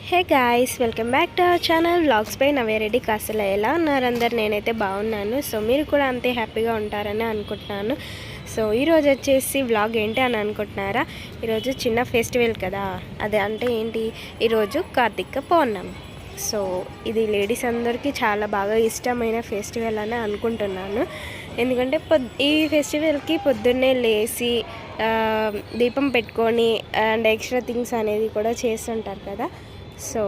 Hey guys, welcome back to our channel vlogs by Navyareddy Kasala. ఎలా ఉన్నారు అందరు? నేనైతే బాగున్నాను. సో మీరు కూడా అంతే హ్యాపీగా ఉంటారని అనుకుంటున్నాను. సో ఈరోజు వచ్చేసి వ్లాగ్ ఏంటి అని అనుకుంటున్నారా? ఈరోజు చిన్న ఫెస్టివల్ కదా, అదే అంటే ఏంటి, ఈరోజు కార్తీక పౌర్ణమి. సో ఇది లేడీస్ అందరికీ చాలా బాగా ఇష్టమైన ఫెస్టివల్ అని అనుకుంటున్నాను. ఎందుకంటే ఈ ఫెస్టివల్కి పొద్దున్నే లేచి దీపం పెట్టుకొని అండ్ ఎక్స్ట్రా థింగ్స్ అనేది కూడా చేస్తుంటారు కదా. So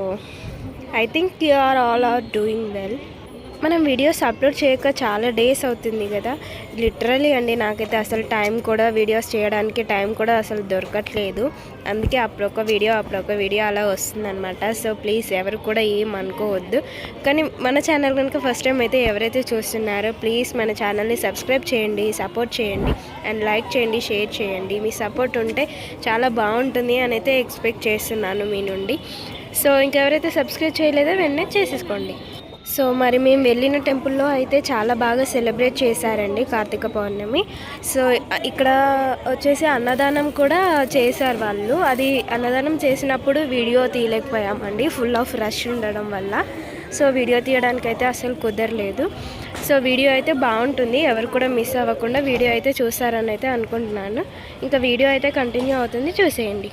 I think you all are doing well. మనం వీడియోస్ అప్లోడ్ చేయక చాలా డేస్ అవుతుంది కదా. లిటరలీ అండి, నాకైతే అసలు టైం కూడా వీడియోస్ చేయడానికి టైం కూడా అసలు దొరకట్లేదు. అందుకే అప్పుడొక వీడియో అలా వస్తుందన్నమాట. సో ప్లీజ్ ఎవరు కూడా ఏం అనుకోవద్దు. కానీ మన ఛానల్ కనుక ఫస్ట్ టైం అయితే ఎవరైతే చూస్తున్నారో ప్లీజ్ మన ఛానల్ని సబ్స్క్రైబ్ చేయండి, సపోర్ట్ చేయండి అండ్ లైక్ చేయండి, షేర్ చేయండి. మీ సపోర్ట్ ఉంటే చాలా బాగుంటుంది అని అయితే ఎక్స్పెక్ట్ చేస్తున్నాను మీ నుండి. సో ఇంకెవరైతే సబ్స్క్రైబ్ చేయలేదో వెంటనే చేసేసుకోండి. సో మరి మేము వెళ్ళిన టెంపుల్లో అయితే చాలా బాగా సెలబ్రేట్ చేశారండి కార్తీక పౌర్ణమి. సో ఇక్కడ వచ్చేసి అన్నదానం కూడా చేశారు వాళ్ళు. అది అన్నదానం చేసినప్పుడు వీడియో తీయలేకపోయామండి, ఫుల్ ఆఫ్ రష్ ఉండడం వల్ల. సో వీడియో తీయడానికి అయితే అసలు కుదరలేదు. సో వీడియో అయితే బాగుంటుంది, ఎవరు కూడా మిస్ అవ్వకుండా వీడియో అయితే చూస్తారని అయితే అనుకుంటున్నాను. ఇంకా వీడియో అయితే కంటిన్యూ అవుతుంది, చూసేయండి.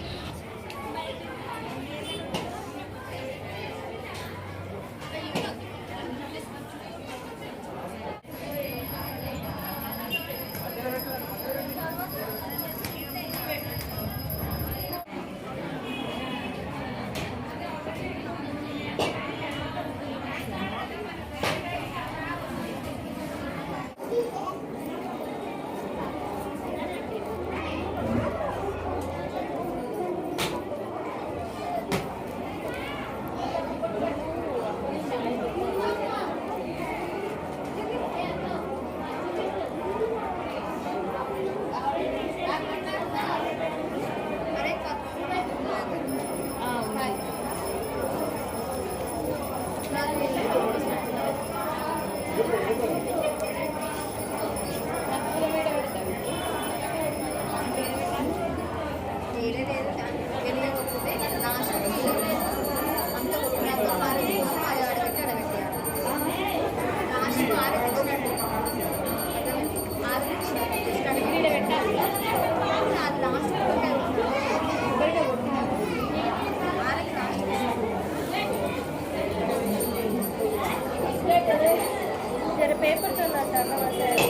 పేపర్తో వెళ్ళాలి.